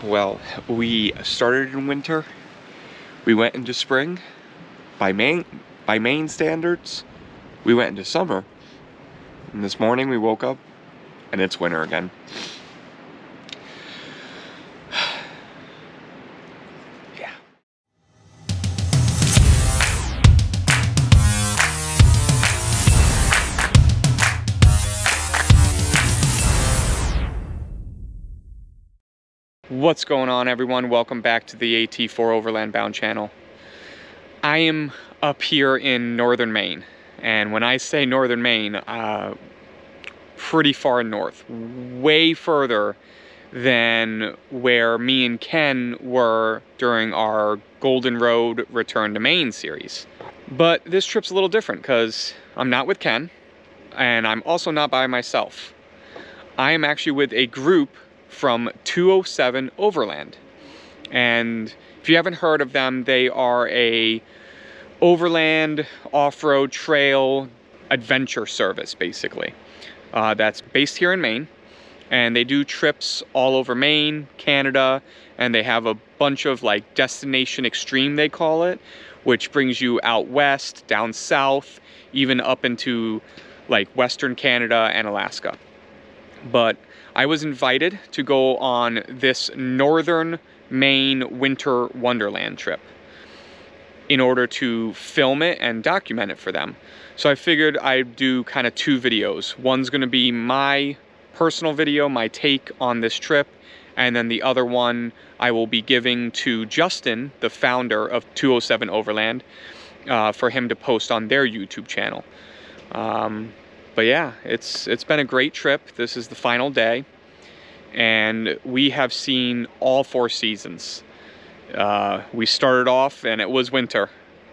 Well, we started in winter, we went into spring. By Maine standards, we went into summer. And this morning we woke up and it's winter again. Yeah. What's going on, everyone? Welcome back to the AT4 Overland Bound channel. I am up here in Northern Maine, and when I say Northern Maine, pretty far north, way further than where me and Ken were during our Golden Road Return to Maine series. But this trip's a little different because I'm not with Ken, and I'm also not by myself. I am actually with a group from 207 Overland. And if you haven't heard of them, they are a overland off-road trail adventure service, basically. That's based here in Maine, and they do trips all over Maine, Canada, and they have a bunch of like destination extreme, they call it, which brings you out west, down south, even up into like Western Canada and Alaska. But I was invited to go on this Northern Maine Winter Wonderland trip in order to film it and document it for them. So I figured I'd do kind of two videos. One's going to be my personal video, my take on this trip, and then the other one I will be giving to Justin, the founder of 207 Overland, for him to post on their YouTube channel. But yeah, it's been a great trip. This is the final day, and we have seen all four seasons. We started off and it was winter.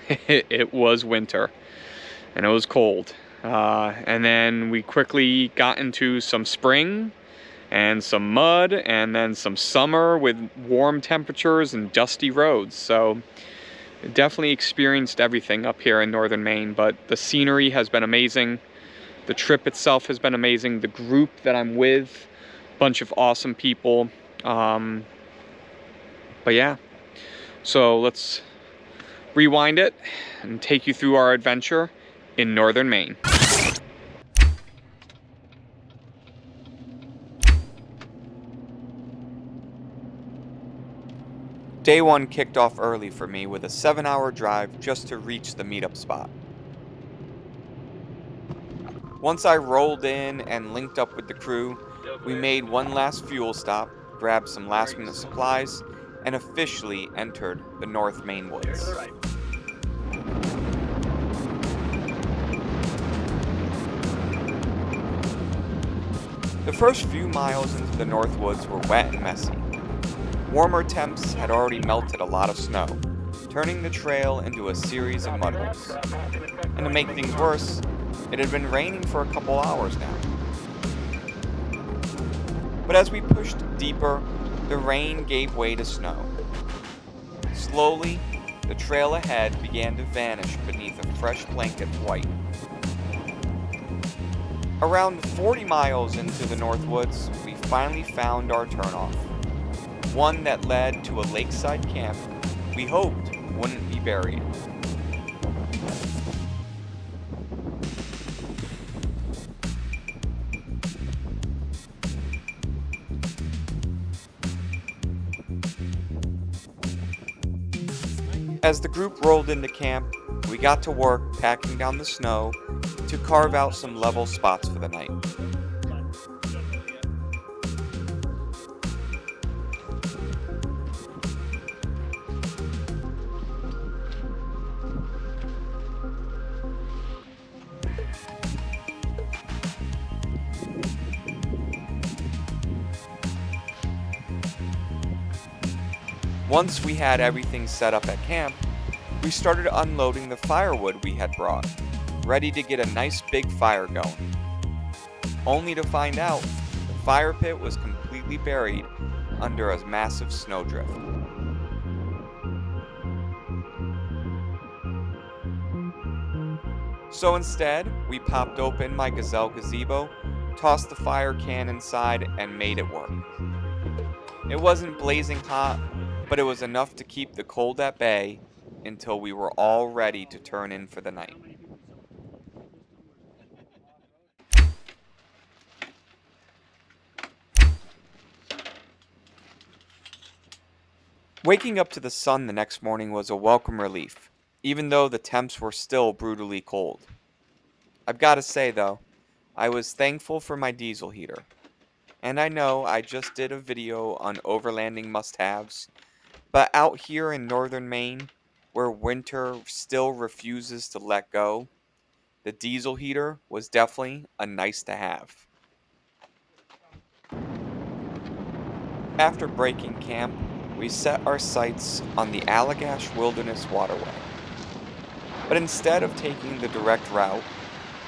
It was winter, and it was cold. And then we quickly got into some spring and some mud, and then some summer with warm temperatures and dusty roads. So definitely experienced everything up here in Northern Maine, but the scenery has been amazing. The trip itself has been amazing. The group that I'm with, bunch of awesome people. But yeah, so let's rewind it and take you through our adventure in Northern Maine. Day one kicked off early for me with a 7-hour drive just to reach the meetup spot. Once I rolled in and linked up with the crew, we made one last fuel stop, grabbed some last-minute supplies, and officially entered the North Maine woods. The first few miles into the North Woods were wet and messy. Warmer temps had already melted a lot of snow, turning the trail into a series of mud holes. And to make things worse, it had been raining for a couple hours now. But as we pushed deeper, the rain gave way to snow. Slowly, the trail ahead began to vanish beneath a fresh blanket of white. Around 40 miles into the North Woods, we finally found our turnoff. One that led to a lakeside camp we hoped wouldn't be buried. As the group rolled into camp, we got to work packing down the snow to carve out some level spots for the night. Once we had everything set up at camp, we started unloading the firewood we had brought, ready to get a nice big fire going. Only to find out the fire pit was completely buried under a massive snowdrift. So instead, we popped open my Gazelle gazebo, tossed the fire can inside, and made it work. It wasn't blazing hot, but it was enough to keep the cold at bay until we were all ready to turn in for the night. Waking up to the sun the next morning was a welcome relief, even though the temps were still brutally cold. I've got to say, though, I was thankful for my diesel heater. And I know I just did a video on overlanding must-haves, but out here in northern Maine, where winter still refuses to let go, the diesel heater was definitely a nice to have. After breaking camp, we set our sights on the Allagash Wilderness Waterway. But instead of taking the direct route,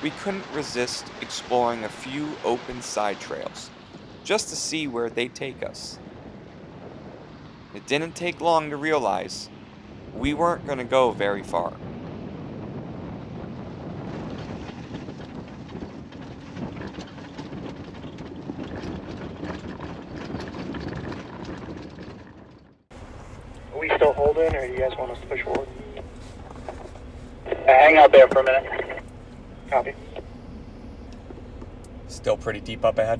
we couldn't resist exploring a few open side trails, just to see where they'd take us. It didn't take long to realize we weren't going to go very far. Are we still holding, or do you guys want us to push forward? Hang out there for a minute. Copy. Still pretty deep up ahead.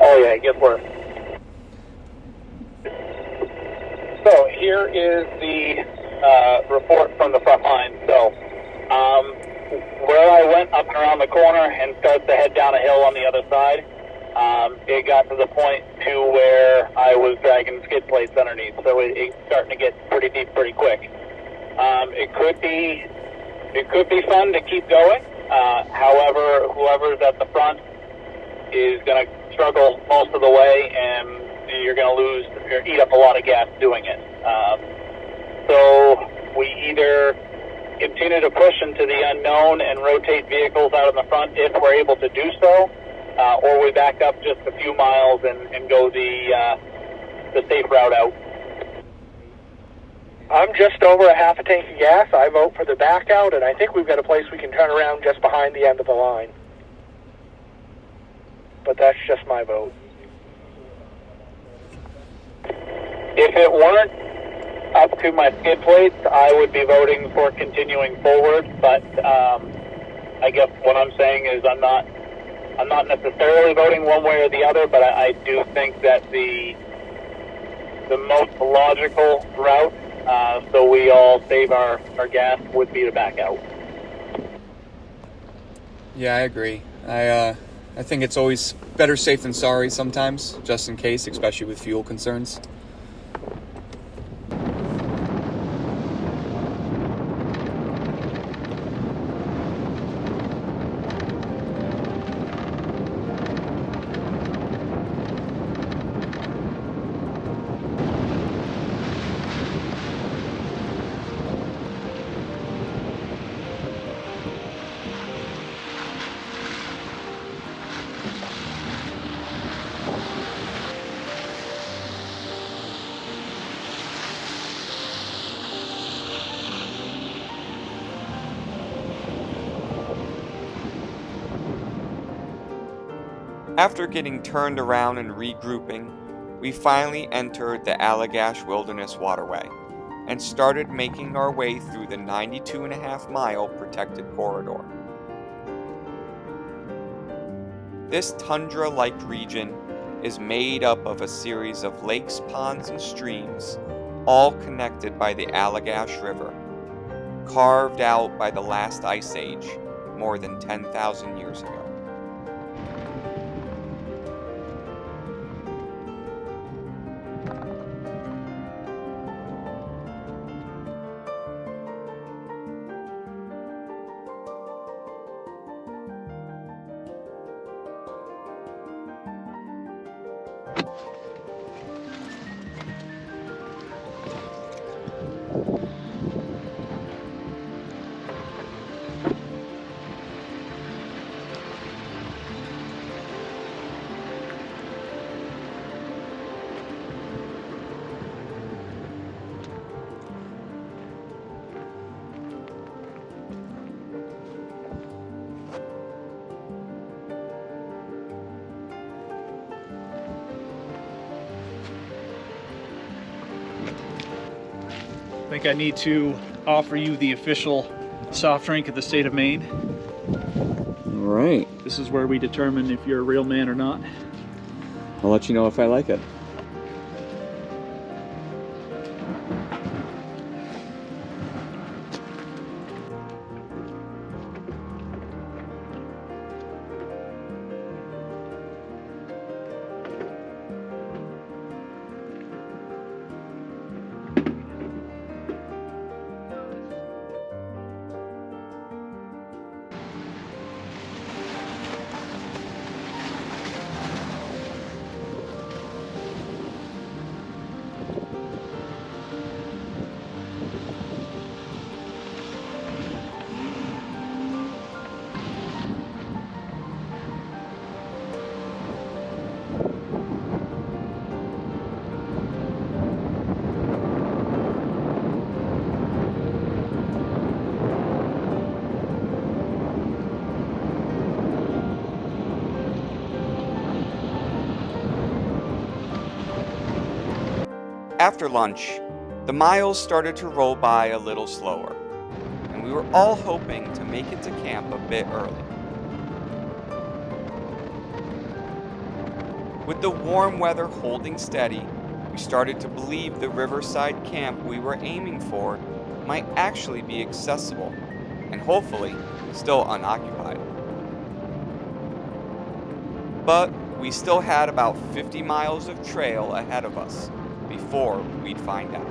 Oh yeah, it gets worse. So here is the report from the front line. So where I went up and around the corner and started to head down a hill on the other side, it got to the point to where I was dragging skid plates underneath. So it's starting to get pretty deep pretty quick. It could be fun to keep going. However, whoever's at the front is going to struggle most of the way, and you're going to lose or eat up a lot of gas doing it. So we either continue to push into the unknown and rotate vehicles out in the front if we're able to do so, or we back up just a few miles and go the safe route out. I'm just over a half a tank of gas. I vote for the back out, and I think we've got a place we can turn around just behind the end of the line. But that's just my vote. If it weren't up to my skid plates, I would be voting for continuing forward. But I guess what I'm saying is I'm not necessarily voting one way or the other. But I do think that the most logical route, so we all save our gas, would be to back out. Yeah, I agree. I think it's always better safe than sorry sometimes, just in case, especially with fuel concerns. After getting turned around and regrouping, we finally entered the Allagash Wilderness Waterway and started making our way through the 92.5-mile protected corridor. This tundra-like region is made up of a series of lakes, ponds, and streams, all connected by the Allagash River, carved out by the last ice age more than 10,000 years ago. I think I need to offer you the official soft drink of the state of Maine. All right. This is where we determine if you're a real man or not. I'll let you know if I like it. After lunch, the miles started to roll by a little slower, and we were all hoping to make it to camp a bit early. With the warm weather holding steady, we started to believe the riverside camp we were aiming for might actually be accessible, and hopefully still unoccupied. But we still had about 50 miles of trail ahead of us before we'd find out.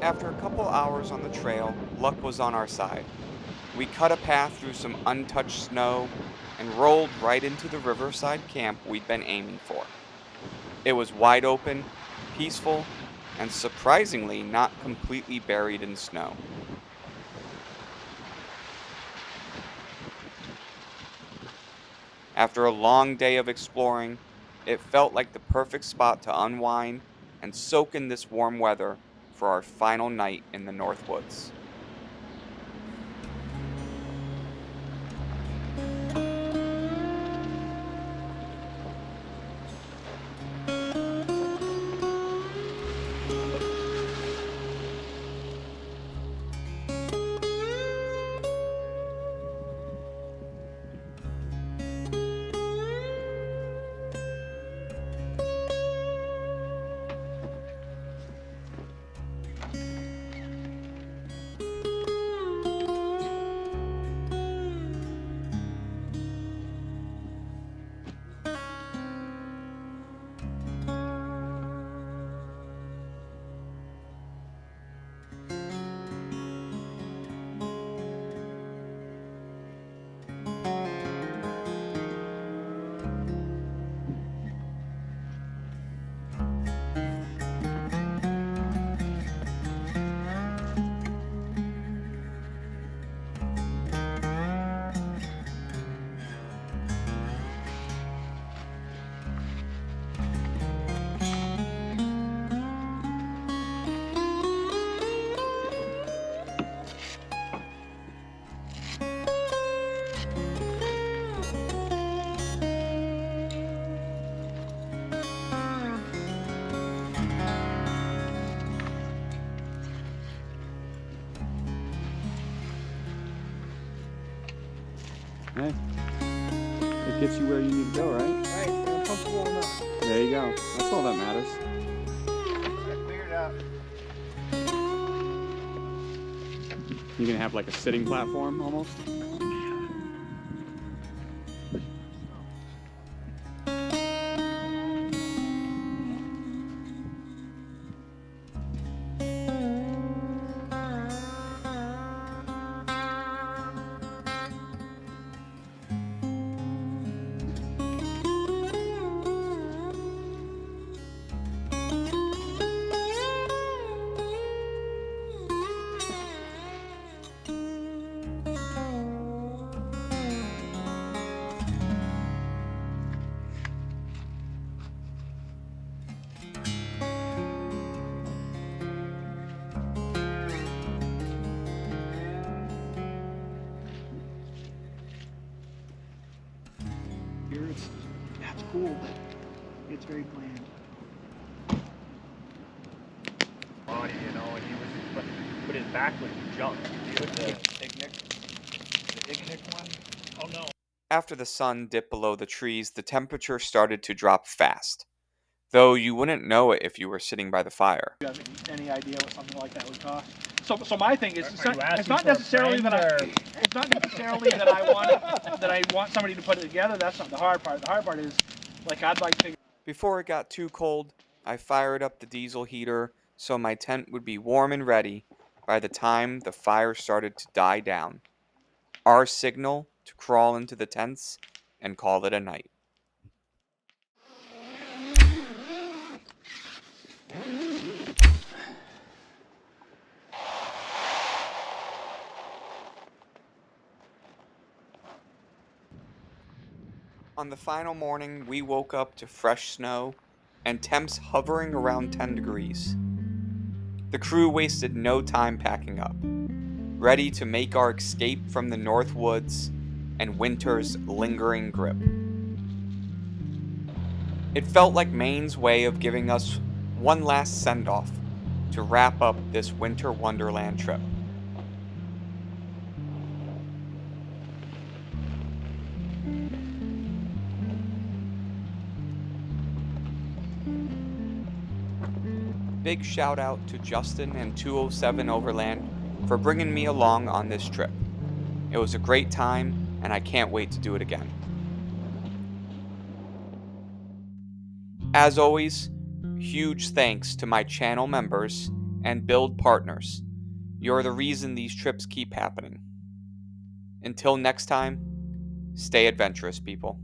After a couple hours on the trail, luck was on our side. We cut a path through some untouched snow and rolled right into the riverside camp we'd been aiming for. It was wide open, peaceful, and surprisingly not completely buried in snow. After a long day of exploring, it felt like the perfect spot to unwind and soak in this warm weather for our final night in the North Woods. Hey, it gets you where you need to go, right? Right, I'm comfortable enough. There you go. That's all that matters. I figured out. You can have like a sitting platform almost. here. That's cool, but it's very bland. Body, you know, and he was, but his back was junk. The Ignic one? Oh no. After the sun dipped below the trees, the temperature started to drop fast, though you wouldn't know it if you were sitting by the fire. Do you have any idea what something like that would cost? So my thing is, it's not for a necessarily friend, that or- it's not necessarily that I want somebody to put it together. That's not the hard part. The hard part is, like, I'd like to. Before it got too cold, I fired up the diesel heater so my tent would be warm and ready by the time the fire started to die down. Our signal to crawl into the tents and call it a night. On the final morning, we woke up to fresh snow and temps hovering around 10 degrees. The crew wasted no time packing up, ready to make our escape from the North Woods and winter's lingering grip. It felt like Maine's way of giving us one last send-off to wrap up this Winter Wonderland trip. Big shout out to Justin and 207 Overland for bringing me along on this trip. It was a great time, and I can't wait to do it again. As always, huge thanks to my channel members and build partners. You're the reason these trips keep happening. Until next time, stay adventurous, people.